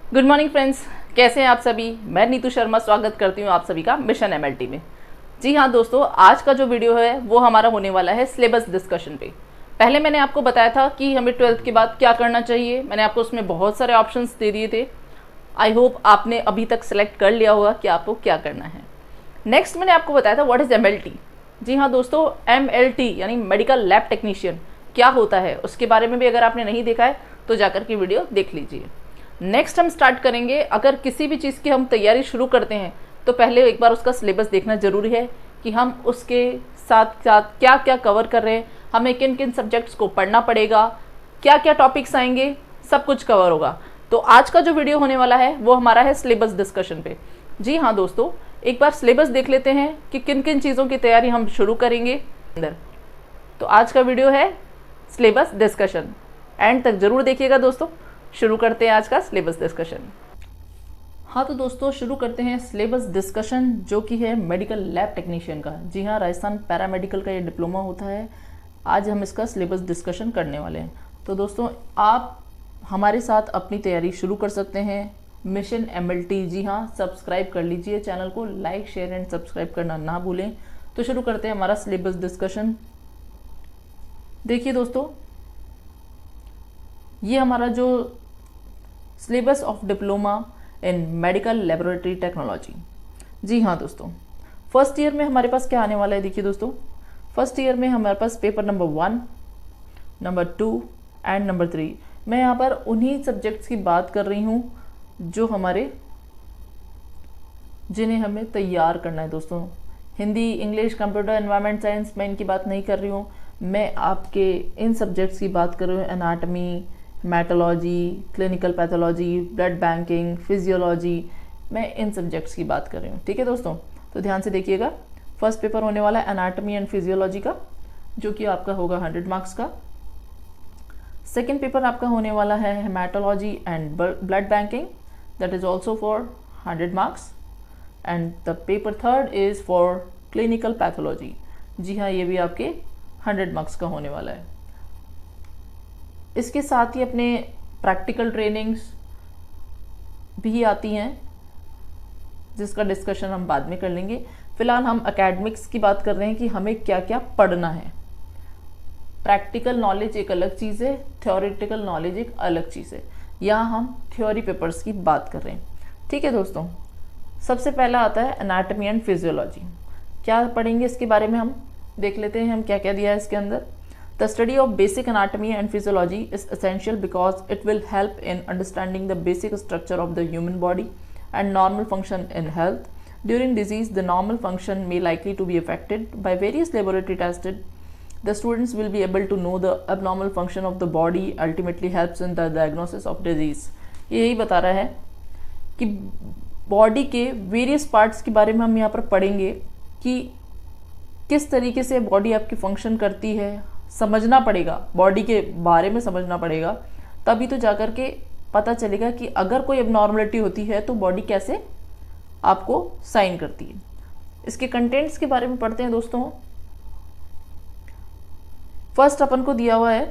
Good morning friends, कैसे हैं आप सभी। मैं नीतू शर्मा स्वागत करती हूँ आप सभी का मिशन एमएलटी में। जी हाँ दोस्तों, आज का जो वीडियो है वो हमारा होने वाला है सिलेबस डिस्कशन पे। पहले मैंने आपको बताया था कि हमें 12th के बाद क्या करना चाहिए। मैंने आपको उसमें बहुत सारे ऑप्शंस दे दिए थे। आई होप आपने अभी तक सेलेक्ट कर लिया होगा कि आपको क्या करना है। नेक्स्ट मैंने आपको बताया था व्हाट इज़ एमएलटी। जी हाँ दोस्तों, एमएलटी यानी मेडिकल लैब टेक्नीशियन क्या होता है, उसके बारे में भी अगर आपने नहीं देखा है तो जाकर के वीडियो देख लीजिए। नेक्स्ट हम स्टार्ट करेंगे, अगर किसी भी चीज़ की हम तैयारी शुरू करते हैं तो पहले एक बार उसका सिलेबस देखना ज़रूरी है कि हम उसके साथ साथ क्या क्या कवर कर रहे हैं, हमें किन किन सब्जेक्ट्स को पढ़ना पड़ेगा, क्या क्या टॉपिक्स आएंगे, सब कुछ कवर होगा। तो आज का जो वीडियो होने वाला है वो हमारा है सिलेबस डिस्कशन पे। जी हाँ दोस्तों, एक बार सिलेबस देख लेते हैं कि किन किन चीज़ों की तैयारी हम शुरू करेंगे अंदर। तो आज का वीडियो है सिलेबस डिस्कशन, एंड तक जरूर देखिएगा दोस्तों। शुरू करते हैं आज का सिलेबस डिस्कशन। हाँ तो दोस्तों, शुरू करते हैं सिलेबस डिस्कशन जो कि है मेडिकल लैब टेक्नीशियन का। जी हाँ, राजस्थान पैरामेडिकल का ये डिप्लोमा होता है। आज हम इसका सिलेबस डिस्कशन करने वाले हैं। तो दोस्तों, आप हमारे साथ अपनी तैयारी शुरू कर सकते हैं। मिशन एमएलटी, जी हाँ, सब्सक्राइब कर लीजिए चैनल को, लाइक शेयर एंड सब्सक्राइब करना ना भूलें। तो शुरू करते हैं हमारा सिलेबस डिस्कशन। देखिए दोस्तों, ये हमारा जो syllabus of diploma in medical laboratory technology. जी हाँ दोस्तों, फर्स्ट ईयर में हमारे पास क्या आने वाला है। देखिए दोस्तों, फर्स्ट ईयर में हमारे पास paper number 1, number 2 and number 3। मैं यहाँ पर उन्हीं सब्जेक्ट्स की बात कर रही हूँ जो हमारे जिन्हें हमें तैयार करना है दोस्तों। Hindi, English, computer, environment science, मैं इनकी बात नहीं कर रही हूँ। मैं आपके इन सब्जेक्ट्स की बात कर रही हूँ। Anatomy, haematology, clinical pathology, blood banking, physiology, मैं इन सब्जेक्ट्स की बात कर रही हूँ। ठीक है दोस्तों, तो ध्यान से देखिएगा। फर्स्ट पेपर होने वाला है एनाटमी एंड फिजियोलॉजी का, जो कि आपका होगा 100 मार्क्स का। सेकेंड पेपर आपका होने वाला है haematology and blood banking, that is also for 100 marks. And the paper third is for clinical pathology. जी हाँ, ये भी आपके 100 मार्क्स का होने वाला है। इसके साथ ही अपने प्रैक्टिकल ट्रेनिंग्स भी आती हैं, जिसका डिस्कशन हम बाद में कर लेंगे। फिलहाल हम एकेडमिक्स की बात कर रहे हैं कि हमें क्या क्या पढ़ना है। प्रैक्टिकल नॉलेज एक अलग चीज़ है, थ्योरेटिकल नॉलेज एक अलग चीज़ है। यहाँ हम थ्योरी पेपर्स की बात कर रहे हैं। ठीक है दोस्तों, सबसे पहला आता है एनाटमी एंड फिजियोलॉजी। क्या पढ़ेंगे इसके बारे में हम देख लेते हैं, हम क्या क्या दिया है इसके अंदर। The study of basic anatomy and physiology is essential because it will help in understanding the basic structure of the human body and normal function in health. During disease, the normal function may likely to be affected by various laboratory tested. The students will be able to know the abnormal function of the body, ultimately helps in the diagnosis of disease. यही बता रहा है कि body के various parts के बारे में हम यहाँ पर पढ़ेंगे कि किस तरीके से बॉडी आपकी फंक्शन करती है। समझना पड़ेगा, बॉडी के बारे में समझना पड़ेगा, तभी तो जाकर के पता चलेगा कि अगर कोई एबनॉर्मलिटी होती है तो बॉडी कैसे आपको साइन करती है। इसके कंटेंट्स के बारे में पढ़ते हैं दोस्तों। फर्स्ट अपन को दिया हुआ है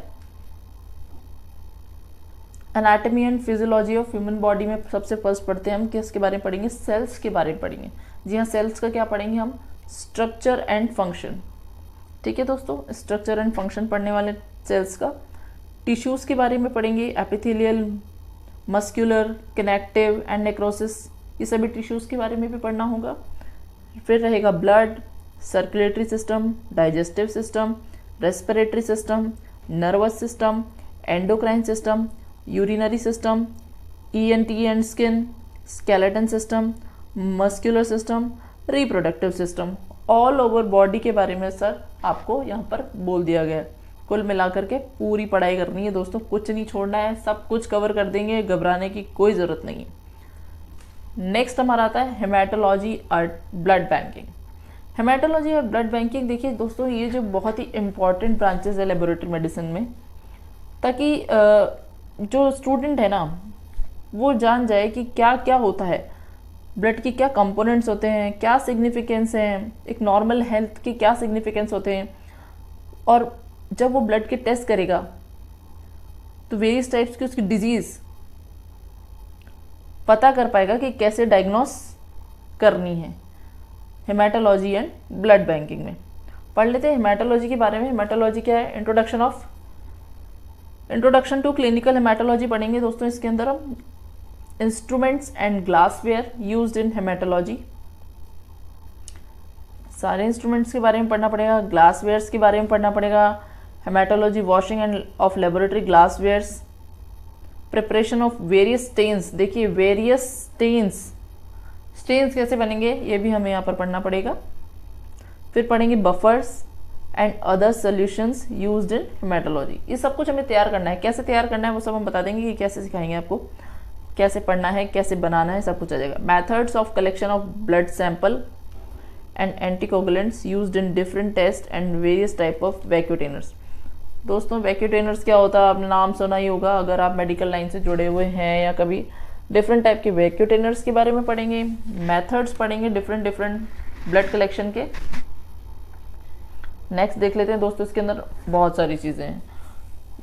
anatomy and physiology of human body में सबसे फर्स्ट पढ़ते हैं हम किसके बारे में पढ़ेंगे, सेल्स के बारे में पढ़ेंगे। जी हाँ, सेल्स का क्या पढ़ेंगे हम, स्ट्रक्चर एंड फंक्शन। ठीक है दोस्तों, स्ट्रक्चर एंड फंक्शन पढ़ने वाले सेल्स का। टिश्यूज के बारे में पढ़ेंगे, epithelial, muscular, connective and necrosis, ये सभी टिश्यूज़ के बारे में भी पढ़ना होगा। फिर रहेगा blood, circulatory system, digestive system, respiratory system, nervous system, endocrine system, urinary system, ENT and skin, skeleton system, muscular system, reproductive system. All over body के बारे में सर आपको यहाँ पर बोल दिया गया है। कुल मिलाकर के पूरी पढ़ाई करनी है दोस्तों, कुछ नहीं छोड़ना है, सब कुछ कवर कर देंगे, घबराने की कोई ज़रूरत नहीं है। नेक्स्ट हमारा आता है हेमाटोलॉजी और ब्लड बैंकिंग। हेमाटोलॉजी और ब्लड बैंकिंग, देखिए दोस्तों, ये जो बहुत ही इम्पॉर्टेंट ब्रांचेस है लेबोरेटरी मेडिसिन में, ताकि जो स्टूडेंट है ना वो जान जाए कि क्या क्या होता है, ब्लड की क्या कंपोनेंट्स होते हैं, क्या सिग्निफिकेंस हैं, एक नॉर्मल हेल्थ की क्या सिग्निफिकेंस होते हैं। और जब वो ब्लड के टेस्ट करेगा तो वेरियस टाइप्स की उसकी डिजीज़ पता कर पाएगा कि कैसे डायग्नोस करनी है हेमाटोलॉजी एंड ब्लड बैंकिंग में। पढ़ लेते हैं हेमाटोलॉजी के बारे में। हेमाटोलॉजी क्या है? इंट्रोडक्शन टू क्लिनिकल हेमाटोलॉजी पढ़ेंगे दोस्तों। इसके अंदर हम instruments and glassware used in haematology, सारे इंस्ट्रूमेंट्स के बारे में पढ़ना पड़ेगा, ग्लासवेयर्स के बारे में पढ़ना पड़ेगा, haematology washing and of laboratory glasswares, preparation of various stains. देखिए वेरियस स्टेन्स कैसे बनेंगे ये भी हमें यहाँ पर पढ़ना पड़ेगा। फिर पढ़ेंगे buffers and other solutions used in haematology. ये सब कुछ हमें तैयार करना है। कैसे तैयार करना है वो सब हम बता देंगे कि कैसे सिखाएंगे आपको, कैसे पढ़ना है, कैसे बनाना है, सब कुछ आ जाएगा। Methods of collection of blood sample and anticoagulants used in different test and various type of vacutainers. दोस्तों वैक्यूटेनर्स क्या होता है आपने नाम सुना ही होगा अगर आप मेडिकल लाइन से जुड़े हुए हैं या कभी। डिफरेंट टाइप के वैक्यूटेनर्स के बारे में पढ़ेंगे, मेथड्स पढ़ेंगे डिफरेंट ब्लड कलेक्शन के। नेक्स्ट देख लेते हैं दोस्तों, इसके अंदर बहुत सारी चीज़ें हैं।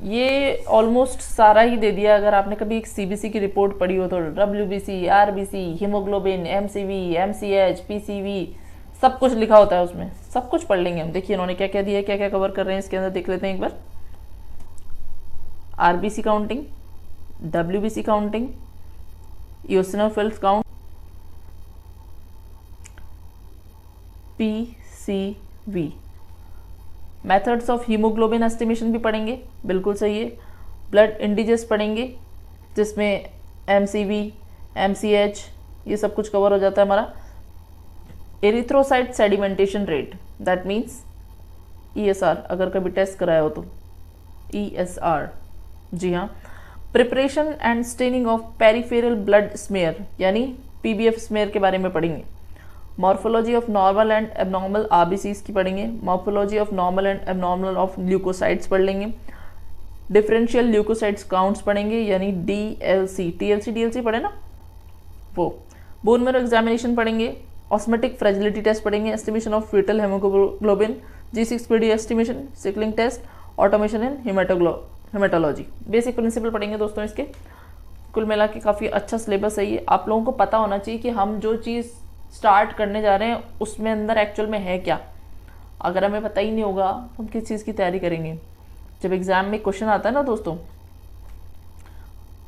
ये ऑलमोस्ट सारा ही दे दिया। अगर आपने कभी एक सीबीसी की रिपोर्ट पढ़ी हो तो WBC, RBC, haemoglobin, MCV, MCH, PCV सब कुछ लिखा होता है उसमें, सब कुछ पढ़ लेंगे हम। देखिए इन्होंने क्या क्या दिया है, क्या क्या कवर कर रहे हैं इसके अंदर, देख लेते हैं एक बार। RBC counting, WBC counting, eosinophils count, PCV, methods of haemoglobin estimation भी पढ़ेंगे, बिल्कुल सही है। ब्लड इंडिजेस पढ़ेंगे जिसमें MCV, MCH ये सब कुछ कवर हो जाता है हमारा। Erythrocyte sedimentation rate that means ESR, अगर कभी टेस्ट कराया हो तो ESR, जी हाँ। Preparation and staining of peripheral blood smear यानी PBF स्मेयर के बारे में पढ़ेंगे। Morphology of normal and abnormal RBCs की पढ़ेंगे। Morphology of normal and abnormal of leucocytes पढ़ लेंगे। डिफरेंशियल ल्यूकोसाइट्स काउंट्स पढ़ेंगे यानी DLC, TLC DLC पढ़े ना वो। बोन मैरो एग्जामिनेशन पढ़ेंगे। ऑस्मेटिक फ्रेजिलिटी टेस्ट पढ़ेंगे। Estimation of foetal haemoglobin, G6PD estimation, sickling test, automation in haematology. Basic principle पढ़ेंगे दोस्तों इसके। कुल मिला के काफ़ी अच्छा सिलेबस है ये। आप लोगों को पता होना चाहिए कि हम जो चीज़ स्टार्ट करने जा रहे हैं उसमें अंदर एक्चुअल में है क्या। अगर हमें पता ही नहीं होगा तो हम किस चीज़ की तैयारी करेंगे। जब एग्ज़ाम में क्वेश्चन आता है ना दोस्तों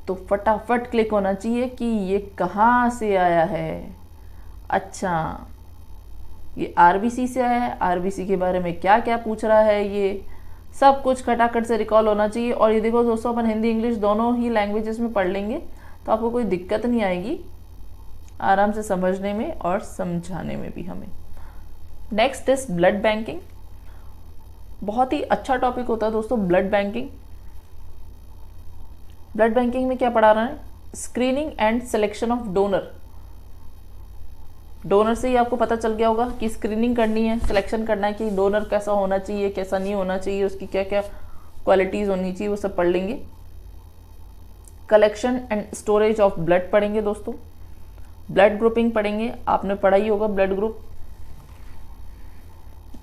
तो फटाफट क्लिक होना चाहिए कि ये कहाँ से आया है। अच्छा ये RBC से आया है, RBC के बारे में क्या क्या पूछ रहा है, ये सब कुछ खटाखट से रिकॉल होना चाहिए। और ये देखो दोस्तों अपन हिंदी इंग्लिश दोनों ही लैंग्वेजेस में पढ़ लेंगे तो आपको कोई दिक्कत नहीं आएगी आराम से समझने में और समझाने में भी हमें। Next is blood banking. बहुत ही अच्छा टॉपिक होता है दोस्तों ब्लड बैंकिंग। ब्लड बैंकिंग में क्या पढ़ा रहा है? Screening and selection of donor. Donor से ही आपको पता चल गया होगा कि स्क्रीनिंग करनी है, सिलेक्शन करना है कि डोनर कैसा होना चाहिए, कैसा नहीं होना चाहिए, उसकी क्या क्या क्वालिटीज़ होनी चाहिए, वो सब पढ़ लेंगे। Collection and storage of blood पढ़ेंगे दोस्तों। ब्लड ग्रुपिंग पढ़ेंगे, आपने पढ़ा ही होगा ब्लड ग्रुप,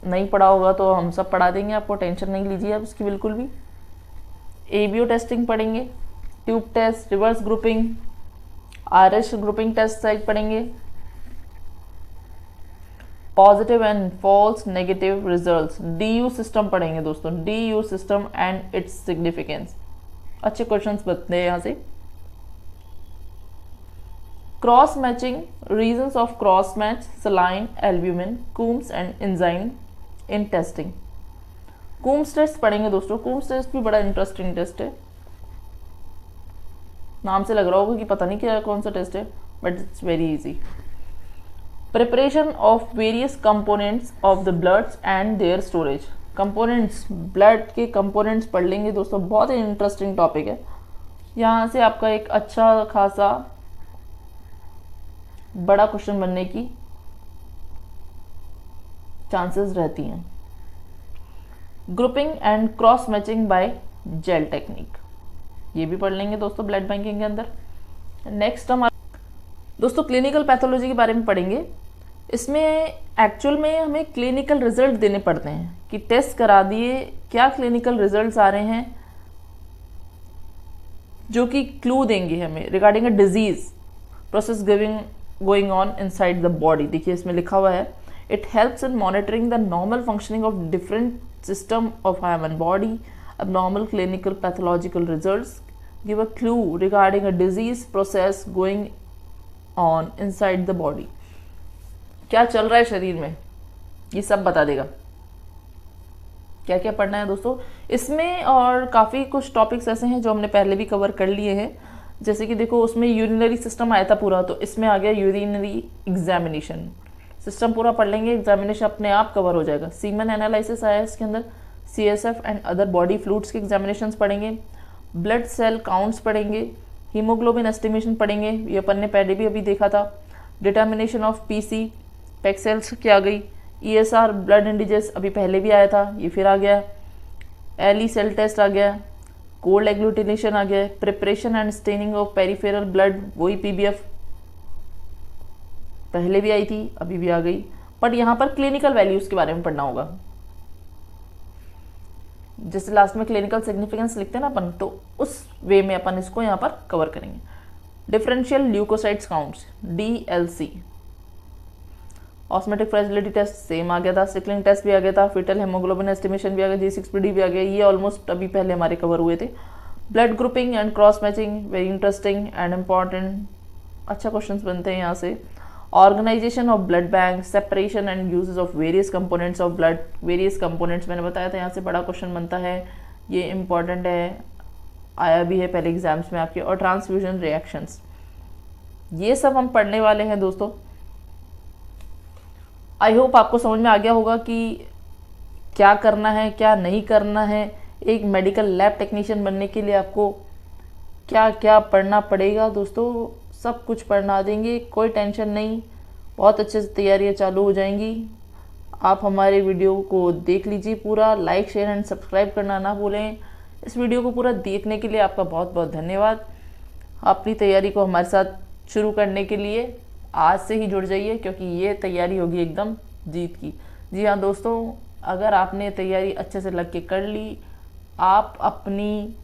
नहीं पढ़ा होगा तो हम सब पढ़ा देंगे आपको, टेंशन नहीं लीजिए आप उसकी बिल्कुल भी। ABO टेस्टिंग पढ़ेंगे, tube test, reverse grouping, RH grouping test site पढ़ेंगे। Positive and false negative results, DU system पढ़ेंगे दोस्तों, DU system and its significance. अच्छे क्वेश्चंस बनते हैं यहाँ से। Cross matching, reasons of cross match, saline, albumin, Coombs and enzyme in testing. Coombs test पढ़ेंगे दोस्तों। कूम्स टेस्ट भी बड़ा इंटरेस्टिंग टेस्ट है, नाम से लग रहा होगा कि पता नहीं क्या कौन सा टेस्ट है, but it's very easy. Preparation of various components of the bloods and their storage. Components, blood के कंपोनेंट्स पढ़ लेंगे दोस्तों, बहुत ही इंटरेस्टिंग टॉपिक है। यहाँ से आपका एक अच्छा खासा बड़ा क्वेश्चन बनने की चांसेस रहती हैं। Grouping and cross matching by gel technique, ये भी पढ़ लेंगे दोस्तों ब्लड बैंकिंग के अंदर। नेक्स्ट हमारा दोस्तों क्लिनिकल पैथोलॉजी के बारे में पढ़ेंगे। इसमें एक्चुअल में हमें क्लिनिकल रिजल्ट देने पड़ते हैं कि टेस्ट करा दिए, क्या क्लिनिकल रिजल्ट्स आ रहे हैं जो कि क्लू देंगे हमें regarding a disease. Process going on inside the body. देखिए इसमें लिखा हुआ है it helps in monitoring the normal functioning of different system of human body. Abnormal clinical pathological results give a clue regarding a disease process going on inside the body. क्या चल रहा है शरीर में ये सब बता देगा। क्या क्या पढ़ना है दोस्तों इसमें, और काफ़ी कुछ टॉपिक्स ऐसे हैं जो हमने पहले भी कवर कर लिए हैं। जैसे कि देखो उसमें यूरिनरी सिस्टम आया था पूरा, तो इसमें आ गया यूरिनरी एग्जामिनेशन। सिस्टम पूरा पढ़ लेंगे, एग्जामिनेशन अपने आप कवर हो जाएगा। सीमन एनालिसिस आया इसके अंदर, CSF and other body fluids के एग्जामिनेशंस पढ़ेंगे, ब्लड सेल काउंट्स पढ़ेंगे, हीमोग्लोबिन एस्टिमेशन पढ़ेंगे, ये अपन ने पहले भी अभी देखा था। Determination of PC, pack cells की आ गई, ESR ब्लड इंडिजेस अभी पहले भी आया था, ये फिर आ गया। एली सेल टेस्ट आ गया, कोल्ड एग्लूटिनेशन आ गया, preparation and staining of peripheral blood, वही PBF पहले भी आई थी अभी भी आ गई। बट यहाँ पर क्लिनिकल वैल्यूज के बारे में पढ़ना होगा। जैसे लास्ट में क्लिनिकल सिग्निफिकेंस लिखते हैं ना अपन, तो उस वे में अपन इसको यहाँ पर कवर करेंगे। Differential leucocytes counts DLC, osmotic fragility test same आ गया था, सिकलिंग टेस्ट भी आ गया था, फीटल हेमोग्लोबिन एस्टिमेशन भी आ गया, G6PD भी आ गया, ये ऑलमोस्ट अभी पहले हमारे कवर हुए थे। Blood grouping and cross matching very interesting and important, अच्छा क्वेश्चन बनते हैं यहाँ से। Organisation of blood bank, separation and uses of various components of blood, various components मैंने बताया था यहाँ से बड़ा क्वेश्चन बनता है, ये इंपॉर्टेंट है, आया भी है पहले एग्जाम्स में आपके। और ट्रांसफ्यूजन रिएक्शंस, ये सब हम पढ़ने वाले हैं दोस्तों। आई होप आपको समझ में आ गया होगा कि क्या करना है क्या नहीं करना है। एक मेडिकल लैब टेक्नीशियन बनने के लिए आपको क्या क्या पढ़ना पड़ेगा दोस्तों, सब कुछ पढ़ा देंगे, कोई टेंशन नहीं, बहुत अच्छे से तैयारियां चालू हो जाएंगी। आप हमारे वीडियो को देख लीजिए पूरा, लाइक शेयर एंड सब्सक्राइब करना ना भूलें। इस वीडियो को पूरा देखने के लिए आपका बहुत बहुत धन्यवाद। अपनी तैयारी को हमारे साथ शुरू करने के लिए आज से ही जुड़ जाइए, क्योंकि ये तैयारी होगी एकदम जीत की। जी हाँ दोस्तों, अगर आपने तैयारी अच्छे से लग के कर ली, आप अपनी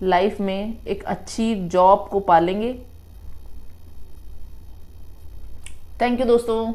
लाइफ में एक अच्छी जॉब को पालेंगे। थैंक यू दोस्तों।